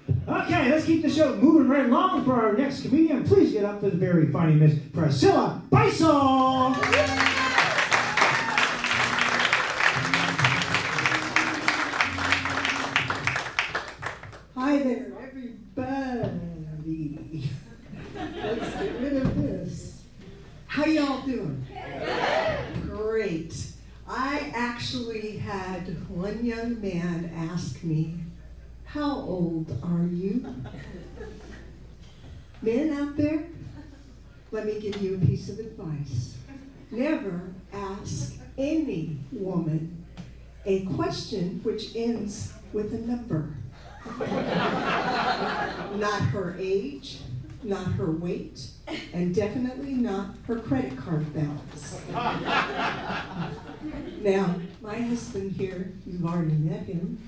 Okay, let's keep the show moving right along for our next comedian. Please get up for the very funny Miss Priscilla Beissel. Hi there, everybody. Let's get rid of this. How y'all doing? Great. I actually had one young man ask me, "How old are you?" Men out there, let me give you a piece of advice. Never ask any woman a question which ends with a number. Not her age, not her weight, and definitely not her credit card balance. Now, my husband here, you've already met him.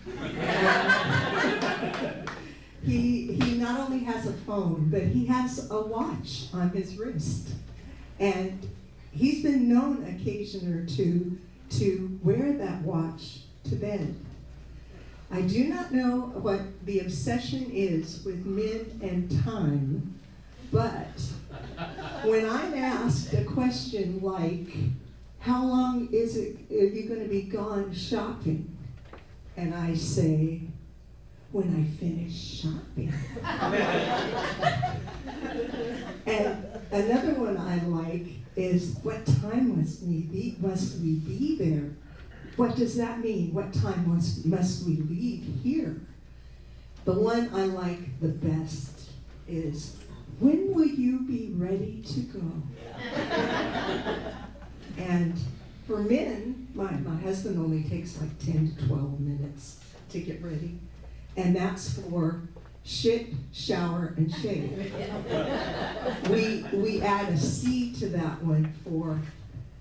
He not only has a phone, but he has a watch on his wrist. And he's been known occasion or two to wear that watch to bed. I do not know what the obsession is with men and time, but when I'm asked a question like, "How long are you going to be gone shopping?" and I say, "When I finish shopping." And another one I like is, "What time must we be there?" What does that mean? What time must we leave here? The one I like the best is, "When will you be ready to go?" And for men, my husband only takes like 10 to 12 minutes to get ready. And that's for shit, shower, and shave. We add a C to that one for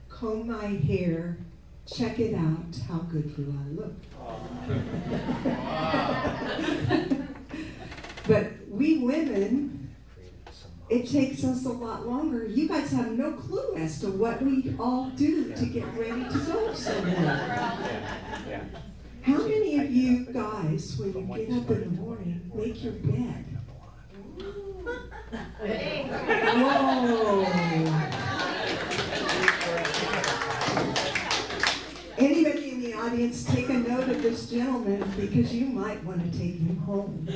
comb my hair, check it out, how good do I look? But we women, it takes us a lot longer. You guys have no clue as to what we all do to get ready to go somewhere. How many of you guys, when you get up in the morning, make your bed? Whoa! Anybody in the audience, take a note of this gentleman because you might want to take him home.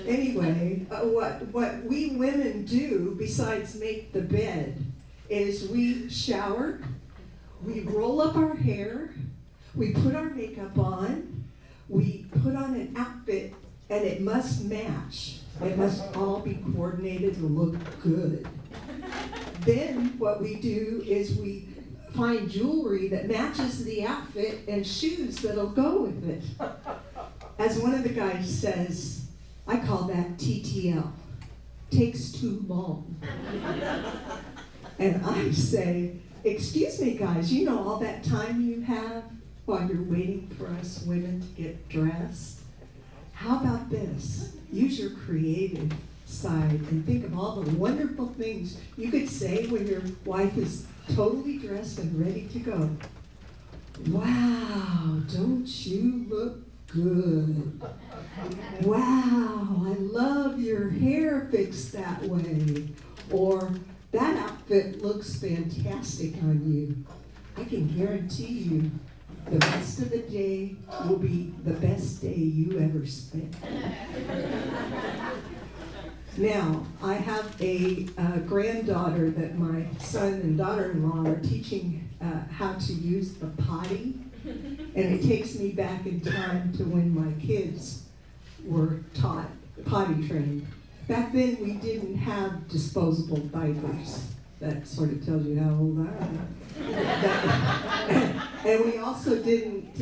Anyway, what we women do besides make the bed is we shower, we roll up our hair, we put our makeup on, we put on an outfit, and it must match. It must all be coordinated and look good. Then what we do is we find jewelry that matches the outfit and shoes that'll go with it. As one of the guys says, I call that TTL, takes too long. And I say, "Excuse me guys, you know all that time you have while you're waiting for us women to get dressed? How about this? Use your creative side and think of all the wonderful things you could say when your wife is totally dressed and ready to go. Wow, don't you look good? Wow, I love your hair fixed that way." Or, "That outfit looks fantastic on you." I can guarantee you the rest of the day will be the best day you ever spent. Now, I have a granddaughter that my son and daughter-in-law are teaching how to use the potty. And it takes me back in time to when my kids were taught potty trained. Back then, we didn't have disposable diapers. That sort of tells you how old I am. And we also didn't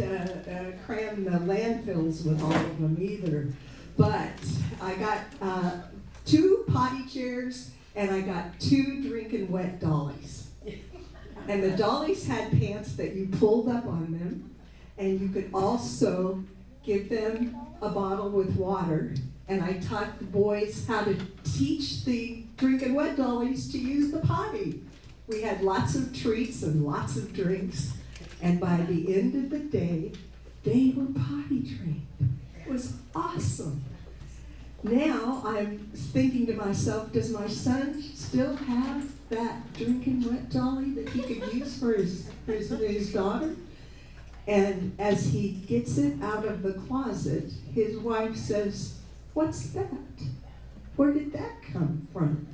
cram the landfills with all of them either. But I got 2 potty chairs and I got 2 drinking wet dollies. And the dollies had pants that you pulled up on them, and you could also give them a bottle with water. And I taught the boys how to teach the drinking wet dollies to use the potty. We had lots of treats and lots of drinks, and by the end of the day, they were potty trained. was awesome. Now I'm thinking to myself, does my son still have that drinking wet dolly that he could use for his daughter? And as he gets it out of the closet, his wife says, "What's that? Where did that come from?"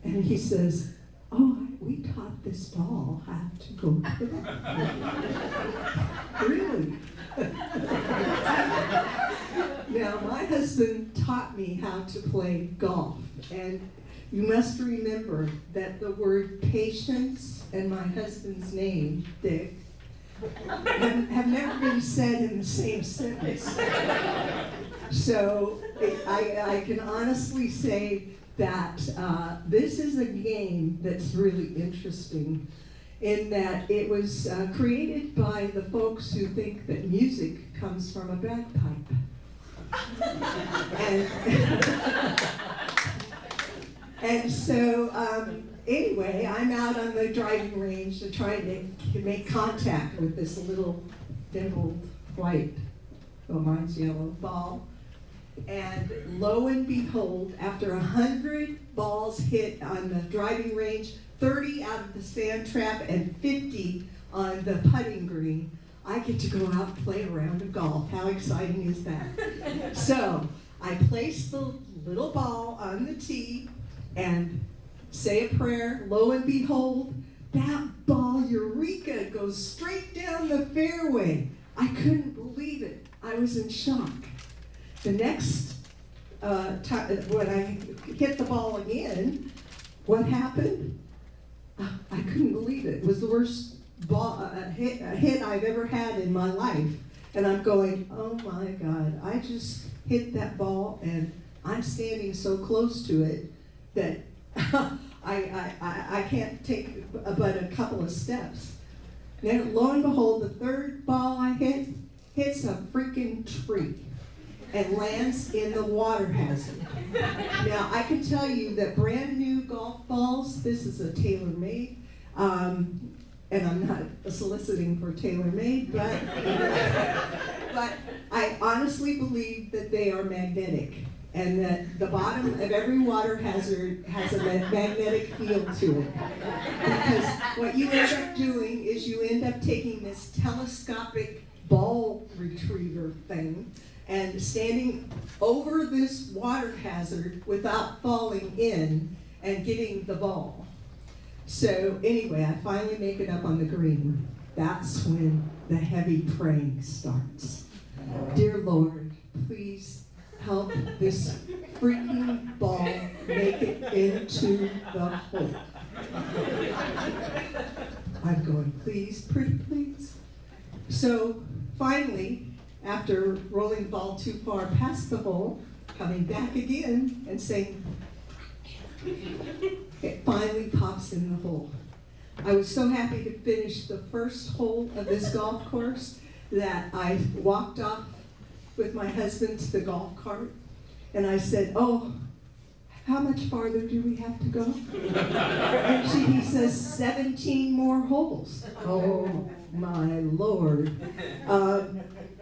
And he says, "Oh, we taught this doll how to go to the bathroom." Really? Now, my husband taught me how to play golf, and you must remember that the word patience and my husband's name, Dick, have never been said in the same sentence. So I can honestly say that this is a game that's really interesting in that it was created by the folks who think that music comes from a bagpipe. And so anyway, I'm out on the driving range to try to make contact with this little dimpled white, well, mine's yellow, ball. And lo and behold, after 100 balls hit on the driving range, 30 out of the sand trap and 50 on the putting green, I get to go out and play a round of golf. How exciting is that? So I place the little ball on the tee and say a prayer. Lo and behold, that ball, eureka, goes straight down the fairway. I couldn't believe it. I was in shock. The next time, when I hit the ball again, what happened? I couldn't believe it. It was the worst hit I've ever had in my life. And I'm going, oh my God, I just hit that ball and I'm standing so close to it that I can't take but a couple of steps. Then lo and behold, the third ball I hits a freaking tree and lands in the water hazard. Now, I can tell you that brand new golf balls, this is a tailor-made, and I'm not soliciting for tailor-made, but I honestly believe that they are magnetic, and that the bottom of every water hazard has a magnetic field to it. Because what you end up doing is you end up taking this telescopic ball retriever thing and standing over this water hazard without falling in and getting the ball. So anyway, I finally make it up on the green. That's when the heavy praying starts. Dear Lord, please help this freaking ball make it into the hole. I'm going, please, pretty please. So finally, after rolling the ball too far past the hole, coming back again and saying, it finally pops in the hole. I was so happy to finish the first hole of this golf course that I walked off with my husband to the golf cart and I said, oh, how much farther do we have to go? And he says, 17 more holes. Oh my Lord.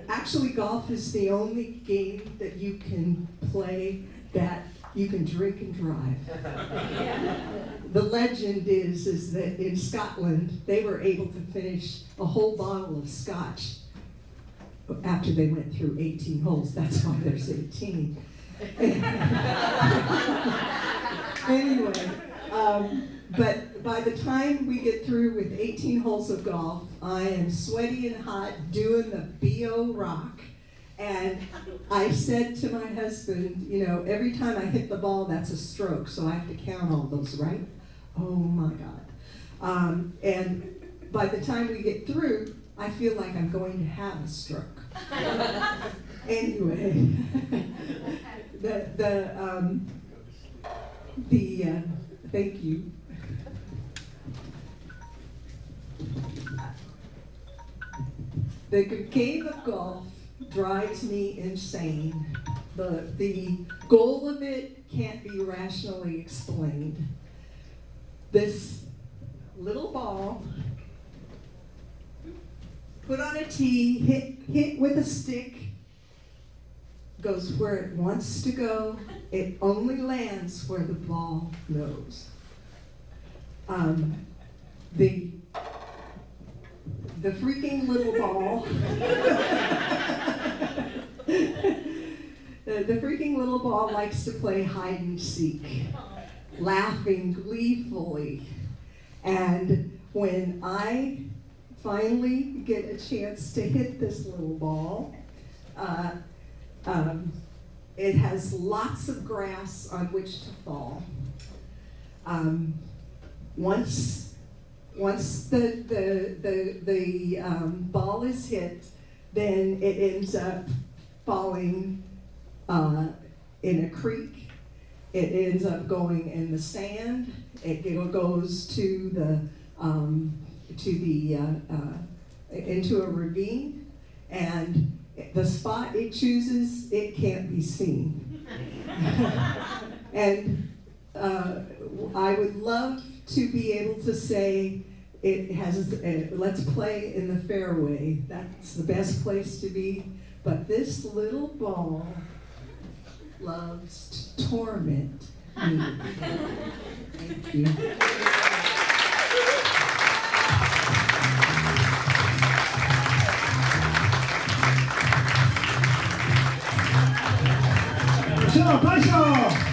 Actually, golf is the only game that you can play that you can drink and drive. The legend is that in Scotland, they were able to finish a whole bottle of scotch after they went through 18 holes. That's why there's 18. Anyway, but by the time we get through with 18 holes of golf, I am sweaty and hot doing the B.O. rock. And I said to my husband, you know, every time I hit the ball, that's a stroke, so I have to count all those, right? Oh my God. And by the time we get through, I feel like I'm going to have a stroke. Anyway, thank you. The game of golf drives me insane. The goal of it can't be rationally explained. This little ball put on a tee, hit with a stick, goes where it wants to go. It only lands where the ball knows. The freaking little ball, the freaking little ball likes to play hide and seek, laughing gleefully. And when I finally get a chance to hit this little ball, it has lots of grass on which to fall. Once the ball is hit, then it ends up falling in a creek. It ends up going in the sand. It goes to into a ravine, and the spot it chooses, it can't be seen. And I would love to be able to say it has, let's play in the fairway. That's the best place to be. But this little ball loves to torment me. Thank you. Priscilla Beissel.